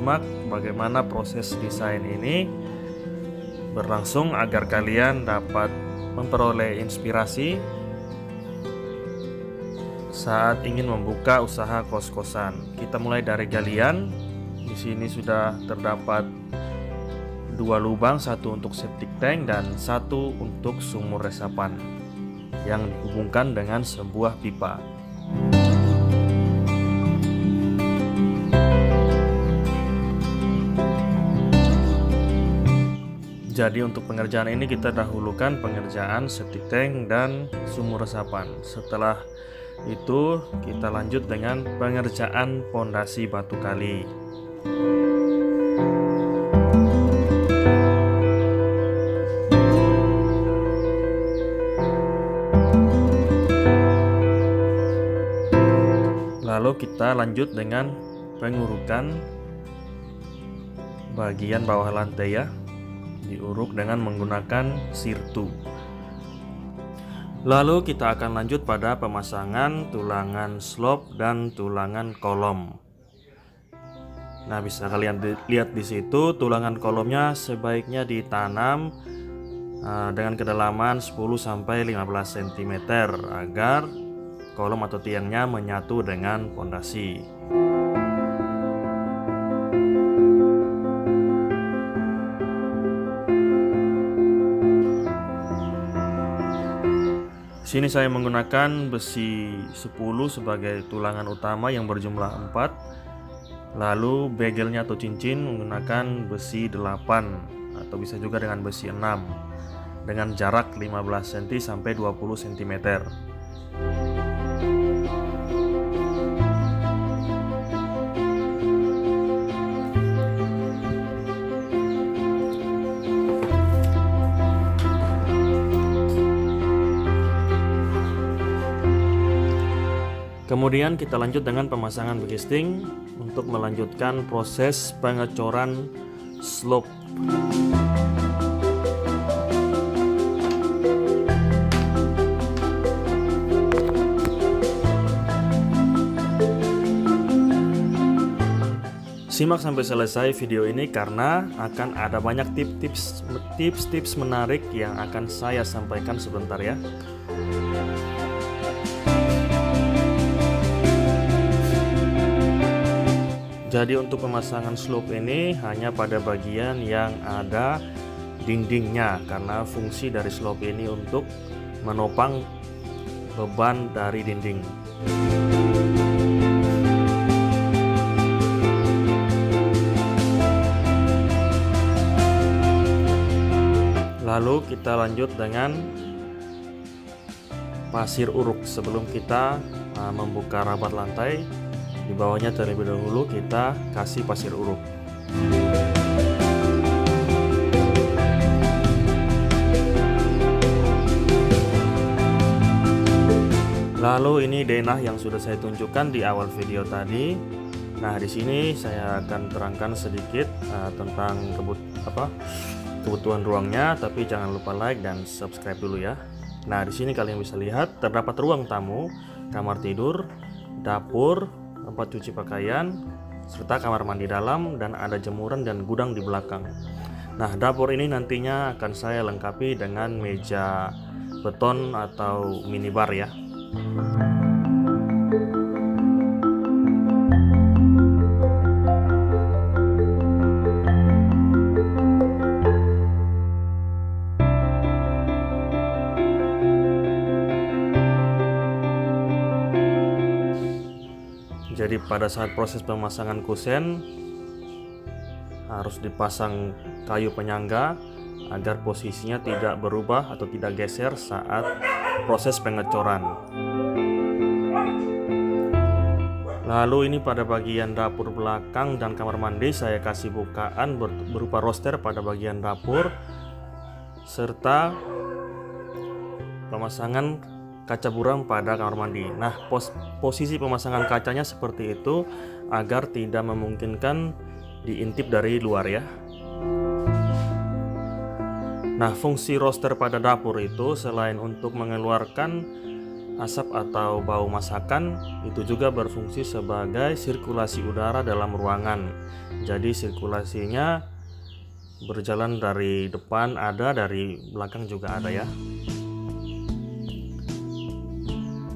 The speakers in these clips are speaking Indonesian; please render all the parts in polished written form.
Simak bagaimana proses desain ini berlangsung agar kalian dapat memperoleh inspirasi saat ingin membuka usaha kos-kosan. Kita mulai dari galian. Di sini sudah terdapat 2 lubang, satu untuk septic tank dan satu untuk sumur resapan yang dihubungkan dengan sebuah pipa. Jadi untuk pengerjaan ini kita dahulukan pengerjaan septic tank dan sumur resapan. Setelah itu kita lanjut dengan pengerjaan pondasi batu kali. Lalu kita lanjut dengan pengurukan bagian bawah lantai ya. Diuruk dengan menggunakan sirtu. Lalu kita akan lanjut pada pemasangan tulangan slop dan tulangan kolom. Nah, bisa kalian lihat di situ tulangan kolomnya sebaiknya ditanam dengan kedalaman 10-15 cm agar kolom atau tiangnya menyatu dengan pondasi. Sini saya menggunakan besi 10 sebagai tulangan utama yang berjumlah 4. Lalu begelnya atau cincin menggunakan besi 8 atau bisa juga dengan besi 6 dengan jarak 15 cm sampai 20 cm. Kemudian kita lanjut dengan pemasangan casing untuk melanjutkan proses pengecoran slope. Simak sampai selesai video ini karena akan ada banyak tips-tips menarik yang akan saya sampaikan sebentar ya. Jadi untuk pemasangan slope ini hanya pada bagian yang ada dindingnya, karena fungsi dari slope ini untuk menopang beban dari dinding. Lalu kita lanjut dengan pasir uruk. Sebelum kita membuka rabat lantai, di bawahnya terlebih dahulu kita kasih pasir uruk. Lalu ini denah yang sudah saya tunjukkan di awal video tadi. Nah, di sini saya akan terangkan sedikit tentang kebutuhan ruangnya, tapi jangan lupa like dan subscribe dulu ya. Nah, di sini kalian bisa lihat terdapat ruang tamu, kamar tidur, dapur, tempat cuci pakaian, serta kamar mandi dalam, dan ada jemuran dan gudang di belakang. Nah, dapur ini nantinya akan saya lengkapi dengan meja beton atau minibar ya. Jadi pada saat proses pemasangan kusen harus dipasang kayu penyangga agar posisinya tidak berubah atau tidak geser saat proses pengecoran. Lalu ini pada bagian dapur belakang dan kamar mandi saya kasih bukaan berupa roster pada bagian dapur serta pemasangan kaca buram pada kamar mandi. Nah, posisi pemasangan kacanya seperti itu agar tidak memungkinkan diintip dari luar ya. Nah, fungsi roster pada dapur itu selain untuk mengeluarkan asap atau bau masakan itu juga berfungsi sebagai sirkulasi udara dalam ruangan. Jadi sirkulasinya berjalan dari depan ada, dari belakang juga ada ya.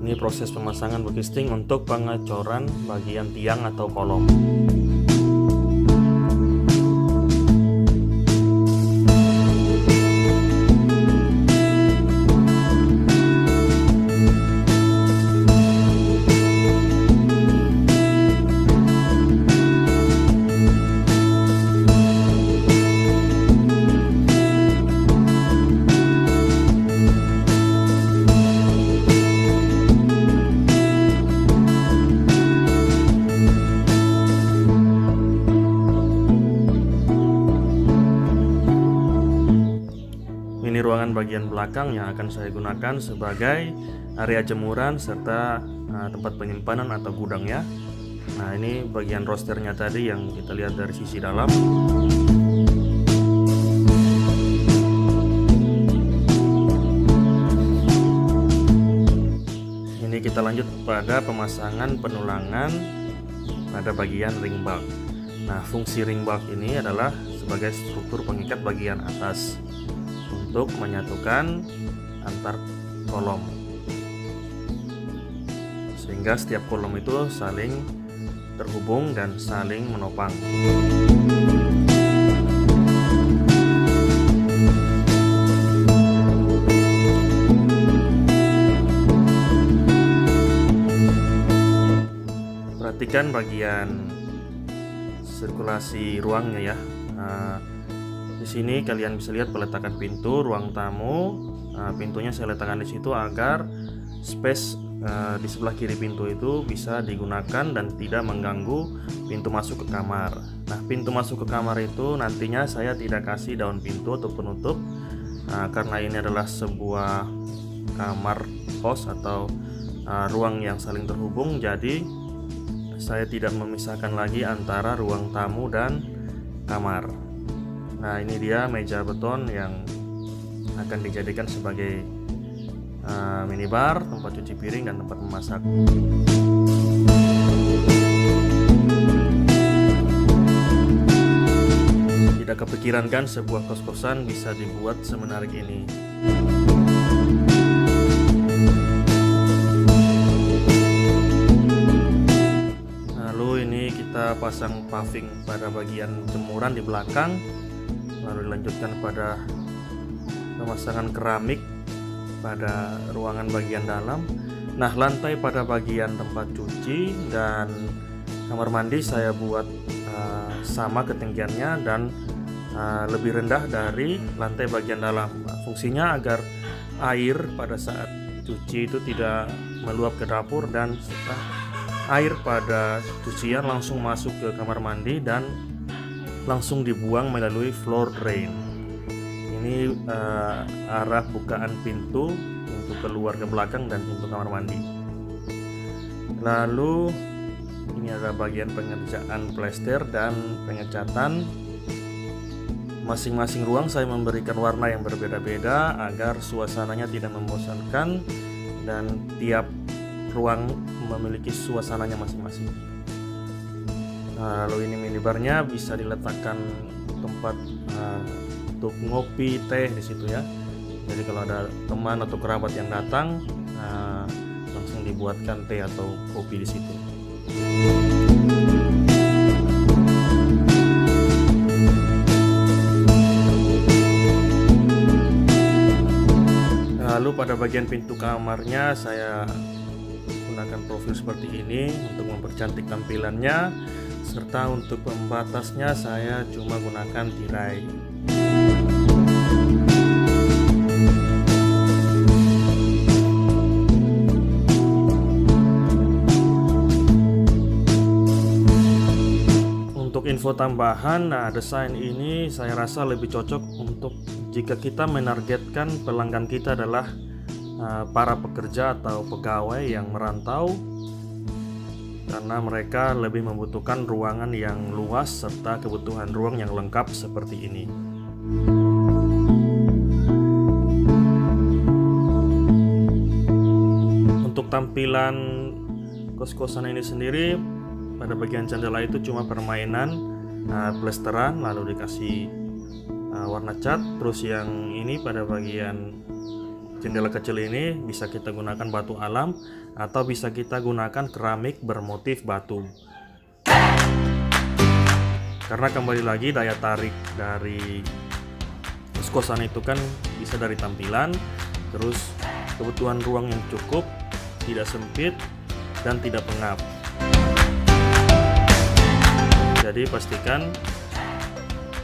Ini proses pemasangan bekisting untuk pengecoran bagian tiang atau kolom. Ini ruangan bagian belakang yang akan saya gunakan sebagai area jemuran serta tempat penyimpanan atau gudang ya. Nah, ini bagian rosternya tadi yang kita lihat dari sisi dalam. Ini kita lanjut pada pemasangan penulangan pada bagian ring bulb. Nah, fungsi ring bulb ini adalah sebagai struktur pengikat bagian atas untuk menyatukan antar kolom, sehingga setiap kolom itu saling terhubung dan saling menopang. Perhatikan bagian sirkulasi ruangnya ya. Di sini kalian bisa lihat peletakan pintu ruang tamu. Pintunya saya letakkan di situ agar space di sebelah kiri pintu itu bisa digunakan dan tidak mengganggu pintu masuk ke kamar. Nah, pintu masuk ke kamar itu nantinya saya tidak kasih daun pintu atau penutup, karena ini adalah sebuah kamar kos atau ruang yang saling terhubung. Jadi saya tidak memisahkan lagi antara ruang tamu dan kamar. Nah, ini dia meja beton yang akan dijadikan sebagai minibar, tempat cuci piring dan tempat memasak. Tidak kepikiran kan sebuah kos-kosan bisa dibuat semenarik ini. Lalu ini kita pasang paving pada bagian jemuran di belakang. Lalu dilanjutkan pada pemasangan keramik pada ruangan bagian dalam. Nah, lantai pada bagian tempat cuci dan kamar mandi saya buat sama ketinggiannya dan lebih rendah dari lantai bagian dalam. Fungsinya agar air pada saat cuci itu tidak meluap ke dapur dan air pada cucian langsung masuk ke kamar mandi dan langsung dibuang melalui floor drain. Ini arah bukaan pintu untuk keluar ke belakang dan pintu kamar mandi. Lalu ini ada bagian pengerjaan plester dan pengecatan. Masing-masing ruang saya memberikan warna yang berbeda-beda agar suasananya tidak membosankan dan tiap ruang memiliki suasananya masing-masing. Lalu ini minibarnya bisa diletakkan tempat untuk ngopi, teh di situ ya. Jadi kalau ada teman atau kerabat yang datang, langsung dibuatkan teh atau kopi di situ. Lalu pada bagian pintu kamarnya saya gunakan profil seperti ini untuk mempercantik tampilannya, serta untuk pembatasnya saya cuma gunakan tirai. Untuk info tambahan, desain ini saya rasa lebih cocok untuk jika kita menargetkan pelanggan kita adalah para pekerja atau pegawai yang merantau, karena mereka lebih membutuhkan ruangan yang luas serta kebutuhan ruang yang lengkap seperti ini. Untuk Untuk tampilan kos-kosan ini sendiri, pada bagian jendela itu cuma permainan plesteran lalu dikasih warna cat. Terus yang ini pada bagian jendela kecil ini bisa kita gunakan batu alam atau bisa kita gunakan keramik bermotif batu. Karena kembali lagi daya tarik dari kos-kosan itu kan bisa dari tampilan, terus kebutuhan ruang yang cukup, tidak sempit dan tidak pengap. Jadi pastikan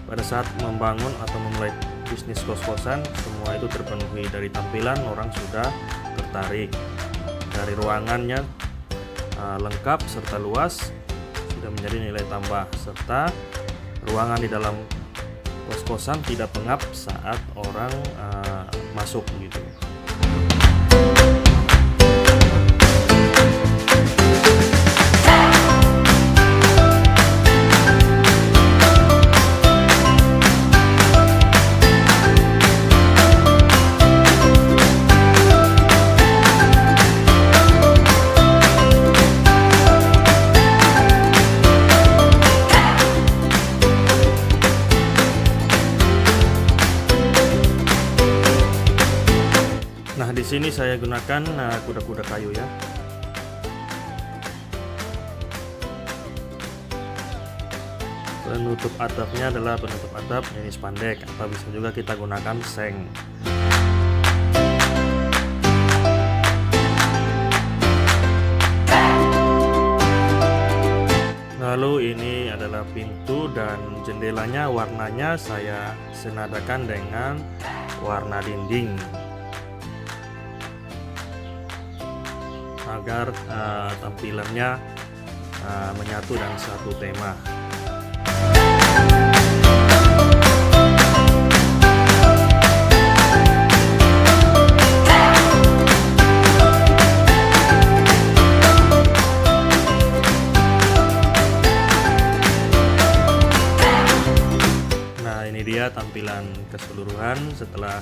pada saat membangun atau memulai bisnis kos-kosan, semua itu terpenuhi. Dari tampilan orang sudah tertarik, dari ruangannya lengkap serta luas sudah menjadi nilai tambah, serta ruangan di dalam kos-kosan tidak pengap saat orang masuk gitu. Nah, di sini saya gunakan kuda-kuda kayu ya. Penutup atapnya adalah penutup atap jenis pandek, atau bisa juga kita gunakan seng. Lalu ini adalah pintu dan jendelanya, warnanya saya senadakan dengan warna dinding agar tampilannya menyatu dan satu tema. Nah, ini dia tampilan keseluruhan setelah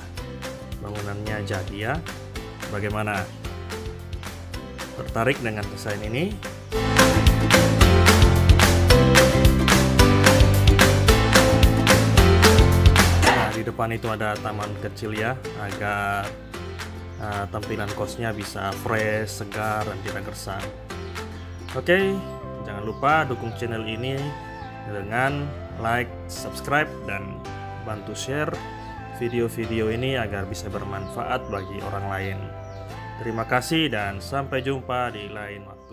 bangunannya jadi ya. Bagaimana? Tertarik dengan desain ini? Nah, di depan itu ada taman kecil ya, agar tampilan kosnya bisa fresh, segar, dan tidak gersang. Oke, jangan lupa dukung channel ini dengan like, subscribe, dan bantu share video-video ini agar bisa bermanfaat bagi orang lain. Terima kasih dan sampai jumpa di lain waktu.